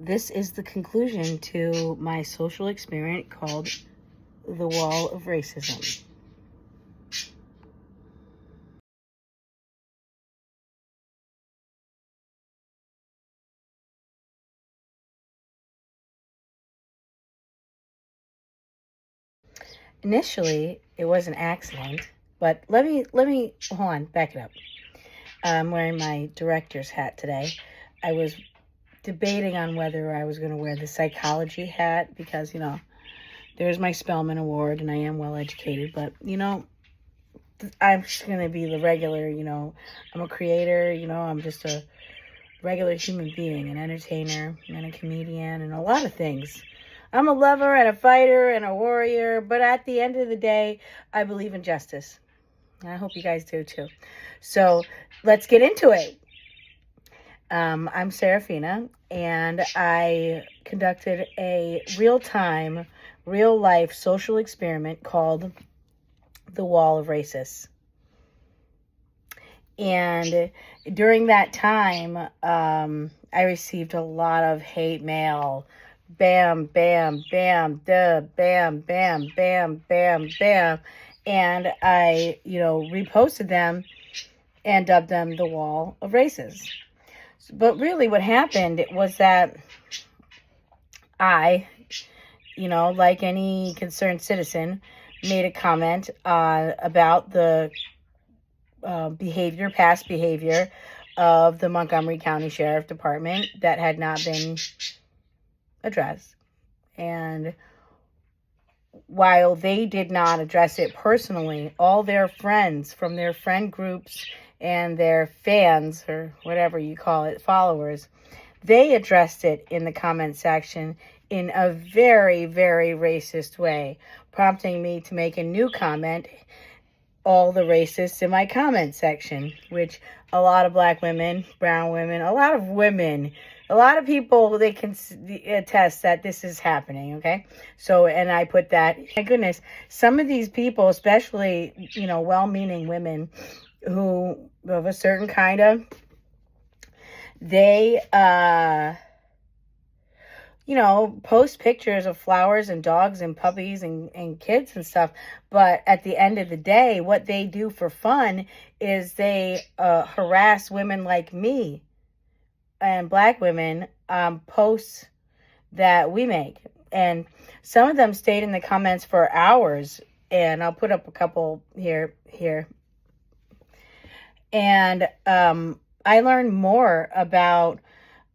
this is the conclusion to my social experiment called the Wall of Racism. Initially, it was an accident, but let me hold on, back it up. I'm wearing my director's hat today. I was debating on whether I was going to wear the psychology hat because, there's my Spelman Award and I am well educated, but, I'm just going to be the regular, I'm a creator, I'm just a regular human being, an entertainer and a comedian and a lot of things. I'm a lover and a fighter and a warrior, but at the end of the day, I believe in justice. And I hope you guys do too. So let's get into it. I'm Serafina, and I conducted a real-time, real-life social experiment called the Wall of Racists. And during that time, I received a lot of hate mail. Bam, bam, bam, duh, bam, bam, bam, bam, bam. And I, reposted them and dubbed them the Wall of Racists. But really what happened was that I, like any concerned citizen, made a comment about the past behavior of the Montgomery County Sheriff Department that had not been addressed. And while they did not address it personally, all their friends from their friend groups and their fans, or whatever you call it, followers, they addressed it in the comment section in a very, very racist way, prompting me to make a new comment, all the racists in my comment section, which a lot of black women, brown women, a lot of people, they can attest that this is happening, okay? So, and I put that, my goodness, some of these people, especially, well-meaning women who, of a certain kind of, they, post pictures of flowers and dogs and puppies and kids and stuff. But at the end of the day, what they do for fun is they harass women like me and black women, posts that we make. And some of them stayed in the comments for hours. And I'll put up a couple here. And I learned more about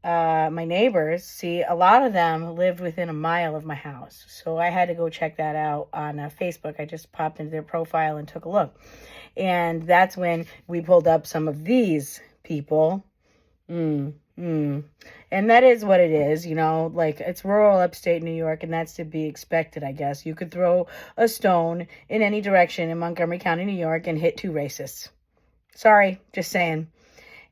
my neighbors. See, a lot of them lived within a mile of my house. So I had to go check that out on Facebook. I just popped into their profile and took a look. And that's when we pulled up some of these people. And that is what it is, like it's rural upstate New York, and that's to be expected, I guess. You could throw a stone in any direction in Montgomery County, New York, and hit two racists. Sorry, just saying.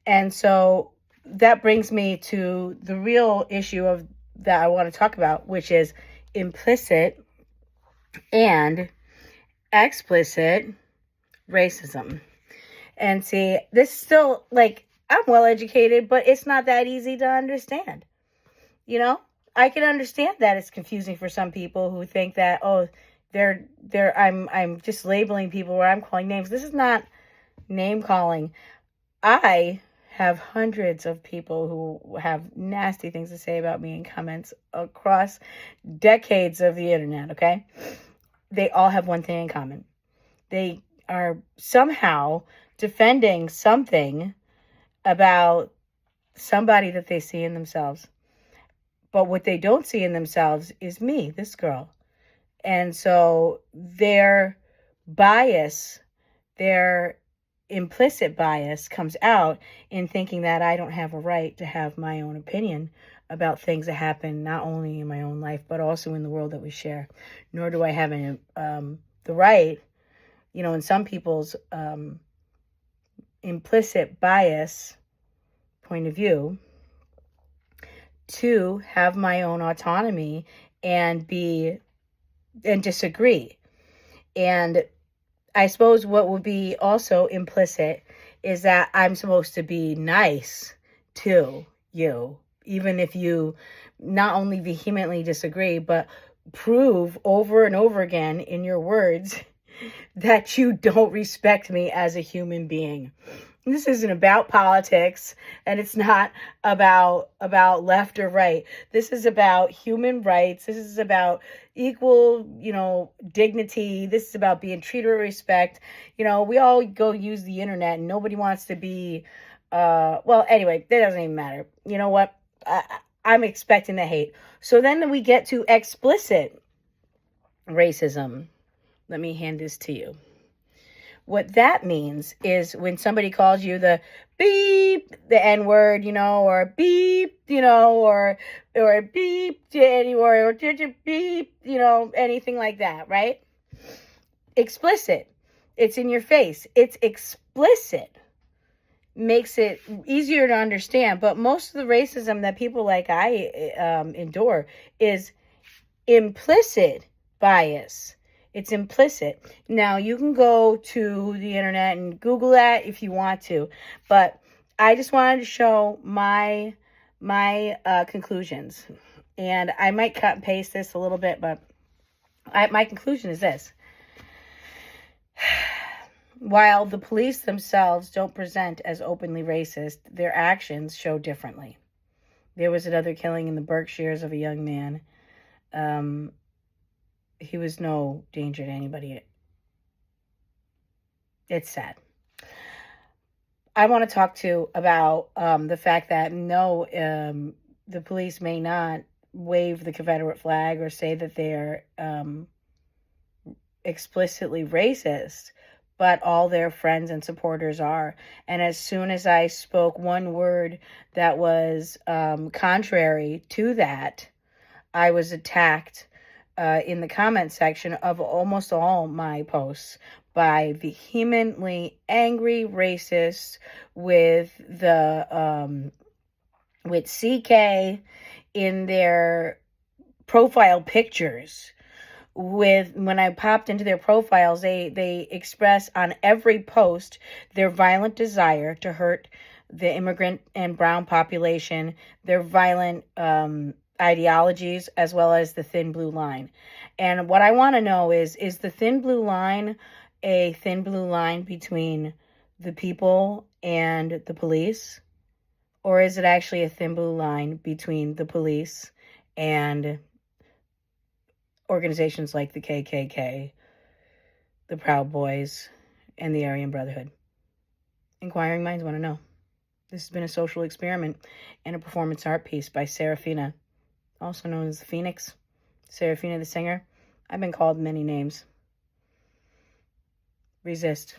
And so that brings me to the real issue that I want to talk about, which is implicit and explicit racism. And see, this is still, I'm well educated, but it's not that easy to understand. I can understand that it's confusing for some people who think that, I'm just labeling people where I'm calling names. This is not name calling. I have hundreds of people who have nasty things to say about me in comments across decades of the internet, okay? They all have one thing in common. They are somehow defending something about somebody that they see in themselves. But what they don't see in themselves is me, this girl. And so their bias, their implicit bias comes out in thinking that I don't have a right to have my own opinion about things that happen not only in my own life, but also in the world that we share. Nor do I have the right, in some people's implicit bias point of view, to have my own autonomy and disagree. And I suppose what would be also implicit is that I'm supposed to be nice to you, even if you not only vehemently disagree, but prove over and over again in your words that you don't respect me as a human being. This isn't about politics, and it's not about left or right. This is about human rights. This is about equal, dignity. This is about being treated with respect. We all go use the internet, and nobody wants to be. Well, anyway, that doesn't even matter. You know what? I'm expecting the hate. So then we get to explicit racism. Let me hand this to you. What that means is when somebody calls you the beep, the N-word, or beep, or beep, or beep, anything like that, right? Explicit. It's in your face. It's explicit. Makes it easier to understand. But most of the racism that people like I endure is implicit bias. It's implicit. Now, you can go to the internet and Google that if you want to, but I just wanted to show my conclusions. And I might cut and paste this a little bit, but my conclusion is this. While the police themselves don't present as openly racist, their actions show differently. There was another killing in the Berkshires of a young man. He was no danger to anybody. It's sad. I want to talk to about the fact that the police may not wave the Confederate flag or say that they're explicitly racist, but all their friends and supporters are. And as soon as I spoke one word that was contrary to that, I was attacked in the comment section of almost all my posts by vehemently angry racists with CK in their profile pictures. When I popped into their profiles, they express on every post their violent desire to hurt the immigrant and brown population, their violent ideologies, as well as the thin blue line. And what I want to know is the thin blue line a thin blue line between the people and the police? Or is it actually a thin blue line between the police and organizations like the KKK, the Proud Boys, and the Aryan Brotherhood? Inquiring minds want to know. This has been a social experiment and a performance art piece by Serafina, also known as the Phoenix. Serafina the singer. I've been called many names. Resist.